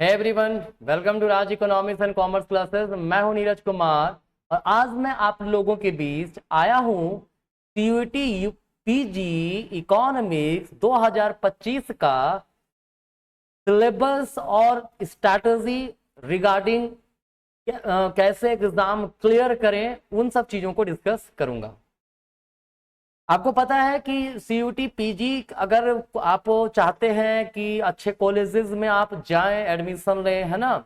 Hey everyone, welcome to Raj economics and commerce classes. मैं हूं नीरज कुमार और आज मैं आप लोगों के बीच आया हूं सीयूईटी पीजी इकोनॉमिक्स 2025 का सिलेबस और स्ट्रैटेजी रिगार्डिंग कैसे एग्जाम क्लियर करें, उन सब चीजों को डिस्कस करूंगा। आपको पता है कि सीयूटी पीजी अगर आप चाहते हैं कि अच्छे कॉलेजेस में आप जाएं, एडमिशन लें, है ना,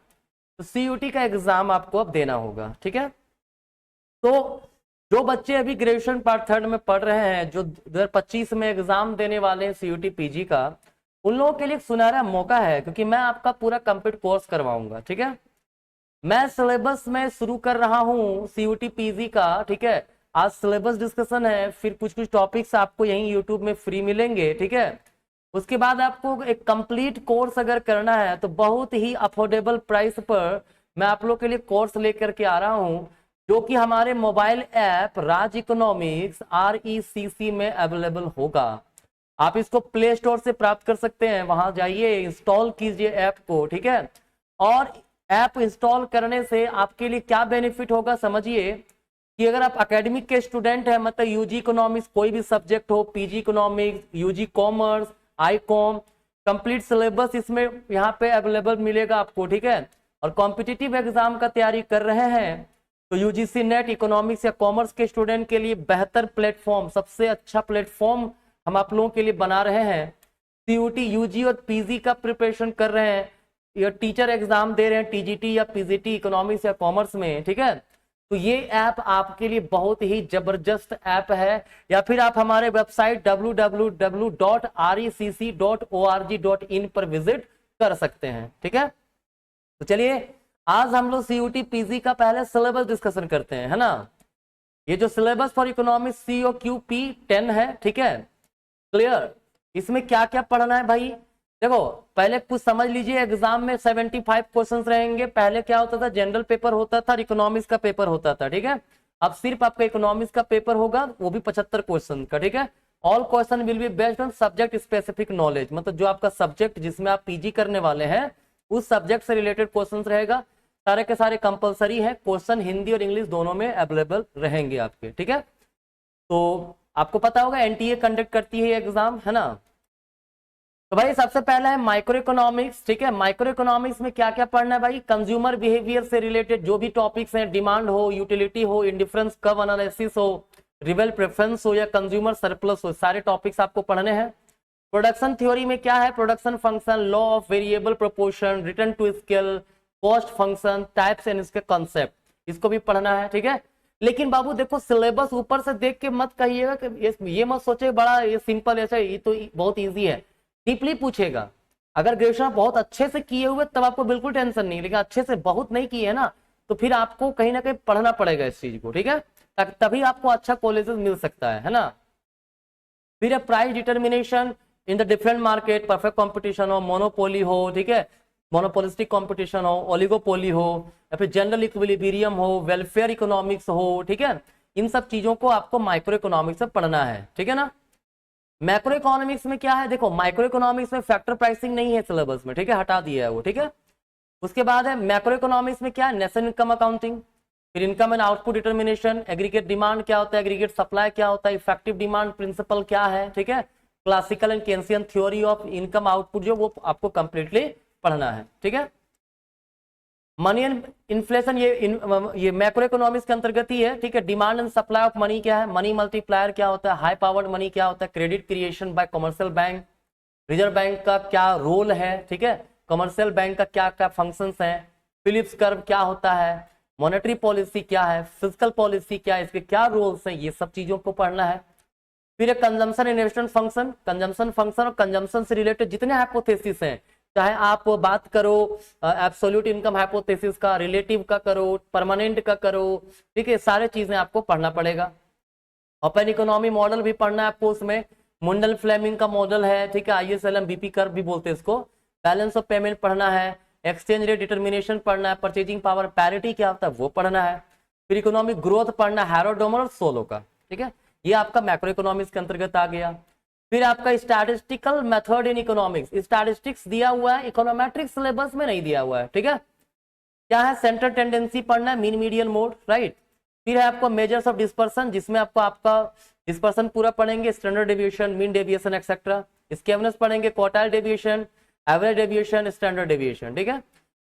तो सीयूटी का एग्जाम आपको अब देना होगा। ठीक है, तो जो बच्चे अभी ग्रेजुएशन पार्ट थर्ड में पढ़ रहे हैं, जो 2025 में एग्जाम देने वाले हैं सीयूटी पीजी का, उन लोगों के लिए एक सुनहरा मौका है, क्योंकि मैं आपका पूरा कंप्लीट कोर्स करवाऊंगा। ठीक है, मैं सिलेबस में शुरू कर रहा हूं सीयूटी पीजी का। ठीक है, आज सिलेबस डिस्कशन है, फिर कुछ कुछ टॉपिक्स आपको यहीं यूट्यूब में फ्री मिलेंगे। ठीक है, उसके बाद आपको एक कंप्लीट कोर्स अगर करना है तो बहुत ही अफोर्डेबल प्राइस पर मैं आप लोग के लिए कोर्स लेकर के आ रहा हूं, जो कि हमारे मोबाइल ऐप राज इकोनॉमिक्स RECC में अवेलेबल होगा। आप इसको प्ले स्टोर से प्राप्त कर सकते हैं, वहां जाइए, इंस्टॉल कीजिए ऐप को। ठीक है, और ऐप इंस्टॉल करने से आपके लिए क्या बेनिफिट होगा समझिए कि अगर आप एकेडमिक के स्टूडेंट हैं, मतलब यूजी इकोनॉमिक्स कोई भी सब्जेक्ट हो, PG economics, UG commerce, I Com, complete syllabus इसमें यहाँ पे अवेलेबल मिलेगा आपको। ठीक है, और कॉम्पिटिटिव एग्जाम का तैयारी कर रहे हैं तो यूजीसी नेट इकोनॉमिक्स या कॉमर्स के स्टूडेंट के लिए बेहतर प्लेटफॉर्म, सबसे अच्छा प्लेटफॉर्म हम आप लोगों के लिए बना रहे हैं। सीयूटी यूजी और पीजी का प्रिपरेशन कर रहे हैं या टीचर एग्जाम दे रहे हैं, टीजीटी या पीजीटी इकोनॉमिक्स या कॉमर्स में। ठीक है, तो ये ऐप आपके लिए बहुत ही जबरदस्त ऐप है। या फिर आप हमारे वेबसाइट www.recc.org.in पर विजिट कर सकते हैं। ठीक है, तो चलिए आज हम लोग सीयूटी पीजी का पहले सिलेबस डिस्कशन करते हैं, है ना। ये जो सिलेबस फॉर इकोनॉमिक्स COQP10 है, ठीक है, क्लियर। इसमें क्या क्या पढ़ना है भाई, देखो पहले कुछ समझ लीजिए। एग्जाम में 75 क्वेश्चंस रहेंगे। पहले क्या होता था, जनरल पेपर होता था, इकोनॉमिक्स का पेपर होता था। ठीक है, अब सिर्फ आपका इकोनॉमिक्स का पेपर होगा, वो भी 75 क्वेश्चन का। ठीक है, all question will be based on subject specific knowledge, मतलब जो आपका सब्जेक्ट जिसमें आप पीजी करने वाले हैं उस सब्जेक्ट से रिलेटेड क्वेश्चन रहेगा। सारे के सारे कंपलसरी है, क्वेश्चन हिंदी और इंग्लिश दोनों में अवेलेबल रहेंगे आपके। ठीक है, तो आपको पता होगा एनटीए कंडक्ट करती है एग्जाम, है ना। तो भाई सबसे पहला है माइक्रो इकोनॉमिक्स। ठीक है, माइक्रो इकोनॉमिक्स में क्या क्या पढ़ना है भाई, कंज्यूमर बिहेवियर से रिलेटेड जो भी टॉपिक्स हैं, डिमांड हो, यूटिलिटी हो, इंडिफरेंस कर्व एनालिसिस हो, रिबेल प्रेफरेंस हो या कंज्यूमर सरप्लस हो, सारे टॉपिक्स आपको पढ़ने हैं। प्रोडक्शन थ्योरी में क्या है, production function, law of variable proportion, return to scale, cost function, types and इसके कॉन्सेप्ट, इसको भी पढ़ना है। ठीक है, लेकिन बाबू देखो सिलेबस ऊपर से देख के मत कहिएगा कि ये मत सोचे बड़ा ये सिंपल ऐसा, ये तो बहुत ईजी है। डीपली पूछेगा। अगर ग्रेजुएशन बहुत अच्छे से किए हुए तब आपको बिल्कुल टेंशन नहीं, लेकिन अच्छे से बहुत नहीं किए है ना, तो फिर आपको कहीं ना कहीं पढ़ना पड़ेगा इस चीज को। ठीक है, तभी आपको अच्छा कॉलेजेस मिल सकता है ना। फिर है price determination in the different market, perfect competition हो, मोनोपोली हो, ठीक है, मोनोपोलिस्टिक कंपटीशन हो, ओलिगोपोली हो, या फिर जनरल इक्विलिब्रियम हो, वेलफेयर इकोनॉमिक्स हो। ठीक है, इन सब चीजों को आपको माइक्रो इकोनॉमिक्स में पढ़ना है। ठीक है ना। मैक्रो इकोनॉमिक्स में क्या है, देखो माइक्रो इकोनॉमिक्स में फैक्टर प्राइसिंग नहीं है सिलेबस में। ठीक है, हटा दिया है वो। ठीक है, उसके बाद है मैक्रो इकोनॉमिक्स में क्या है, नेशनल इनकम अकाउंटिंग, फिर income and output determination, aggregate demand क्या होता है, एग्रीगेट सप्लाई क्या होता है, इफेक्टिव डिमांड प्रिंसिपल क्या है। ठीक है, classical and Keynesian theory of income output जो वो आपको कंप्लीटली पढ़ना है। ठीक है, मनी एंड इन्फ्लेशन ये मैक्रो इकोनॉमिक्स के अंतर्गत ही है। ठीक है, demand and supply of money क्या है, मनी मल्टीप्लायर क्या होता है, हाई पावर्ड मनी क्या होता है, credit creation bye commercial bank, reserve bank का क्या रोल है। ठीक है, कमर्शियल बैंक का क्या क्या फंक्शंस हैं, फिलिप्स कर्व क्या होता है, मॉनेटरी पॉलिसी क्या है, फिजिकल पॉलिसी क्या है, इसके क्या रोल्स हैं, ये सब चीजों को पढ़ना है। फिर consumption investment function, consumption function और कंजम्पशन से रिलेटेड जितने हाइपोथेसिस हैं, चाहे आप बात करो एब्सोल्यूट इनकम हाइपोथेसिस का, रिलेटिव का करो, परमानेंट का करो, ठीक है, सारे चीजें आपको पढ़ना पड़ेगा। ओपन इकोनॉमी मॉडल भी पढ़ना है आपको, उसमें मुंडल फ्लेमिंग का मॉडल है। ठीक है, ISLM BP कर्व भी बोलते हैं इसको। बैलेंस ऑफ पेमेंट पढ़ना है, एक्सचेंज रेट डिटर्मिनेशन पढ़ना है, परचेजिंग पावर पैरिटी क्या होता है वो पढ़ना है। फिर इकोनॉमिक ग्रोथ पढ़ना है, हैरोड डोमर और सोलो का। ठीक है, ये आपका मैक्रो इकोनॉमिक्स के अंतर्गत आ गया। फिर आपका statistical method in economics, statistics दिया हुआ है, इकोनोमेट्रिक सिलेबस में नहीं दिया हुआ है, ठीक है। क्या है, सेंट्रल टेंडेंसी पढ़ना है, मीन मीडियन मोड, राइट। फिर है आपको मेजर्स ऑफ डिस्पर्सन, जिसमें आपको आपका डिस्पर्सन पूरा पढ़ेंगे, standard deviation, mean deviation etcetera. इसके एवरेज पढ़ेंगे, quartile deviation, average deviation, standard deviation, ठीक है।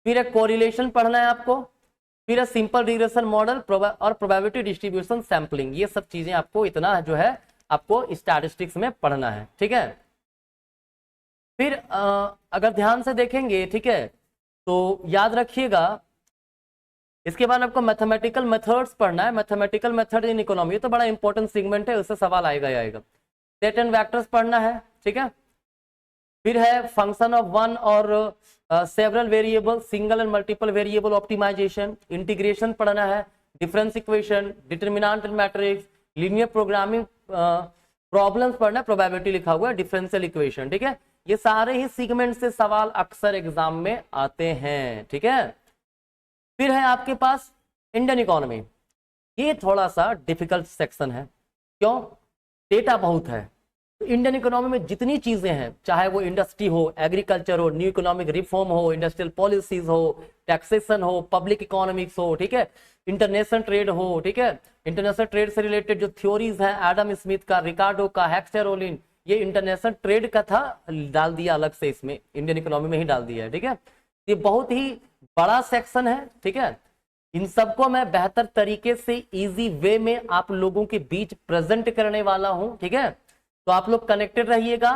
फिर एक कोरिलेशन पढ़ना है आपको, फिर सिंपल रिग्रेशन मॉडल और प्रोबेबिलिटी डिस्ट्रीब्यूशन सैंपलिंग। ये सब चीजें आपको इतना जो है आपको स्टैटिस्टिक्स में पढ़ना है, ठीक है। फिर अगर ध्यान से देखेंगे, ठीक है, तो याद रखिएगा इसके बाद आपको मैथमेटिकल मेथड्स पढ़ना है, मैथमेटिकल मेथड इन इकोनॉमी, ये तो बड़ा इंपॉर्टेंट सेगमेंट है, उससे सवाल आएगा ही आएगा। सेट एंड वेक्टर्स पढ़ना है, ठीक है। फिर है फंक्शन ऑफ वन और several variable, single and multiple variable optimisation, integration पढ़ना है, difference equation, determinant matrix, linear programming problems पढ़ना है, प्रोबेबिलिटी लिखा हुआ है, डिफरेंशियल इक्वेशन, ठीक है। ये सारे ही सेगमेंट से सवाल अक्सर एग्जाम में आते हैं, ठीक है। फिर है आपके पास इंडियन इकोनॉमी, ये थोड़ा सा डिफिकल्ट सेक्शन है, क्यों, डेटा बहुत है। तो इंडियन इकोनॉमी में जितनी चीजें हैं, चाहे वो इंडस्ट्री हो, एग्रीकल्चर हो, न्यू इकोनॉमिक रिफॉर्म हो, इंडस्ट्रियल पॉलिसीज हो, टैक्सेशन हो, पब्लिक इकोनॉमिक्स हो, ठीक है, इंटरनेशनल ट्रेड हो, ठीक है, इंटरनेशनल ट्रेड से रिलेटेड जो थ्योरीज हैं, एडम स्मिथ का, रिकार्डो का, हेक्सटेरोलिन, ये इंटरनेशनल ट्रेड का था, डाल दिया अलग से, इसमें इंडियन इकोनॉमी में ही डाल दिया है, ठीक है। ये बहुत ही बड़ा सेक्शन है, ठीक है। इन सबको मैं बेहतर तरीके से इजी वे में आप लोगों के बीच प्रेजेंट करने वाला हूं, ठीक है। तो आप लोग कनेक्टेड रहिएगा।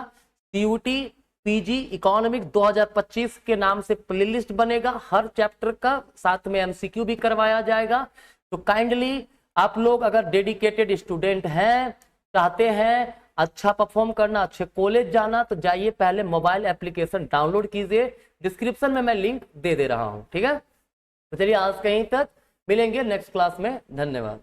सीयूटी पीजी इकोनॉमिक 2025 के नाम से प्लेलिस्ट बनेगा, हर चैप्टर का साथ में एमसीक्यू भी करवाया जाएगा। तो काइंडली आप लोग अगर डेडिकेटेड स्टूडेंट हैं, चाहते हैं अच्छा परफॉर्म करना, अच्छे कॉलेज जाना, तो जाइए पहले मोबाइल एप्लीकेशन डाउनलोड कीजिए, डिस्क्रिप्शन में मैं लिंक दे रहा हूं, ठीक है। तो चलिए आज कहीं तक, मिलेंगे नेक्स्ट क्लास में, धन्यवाद।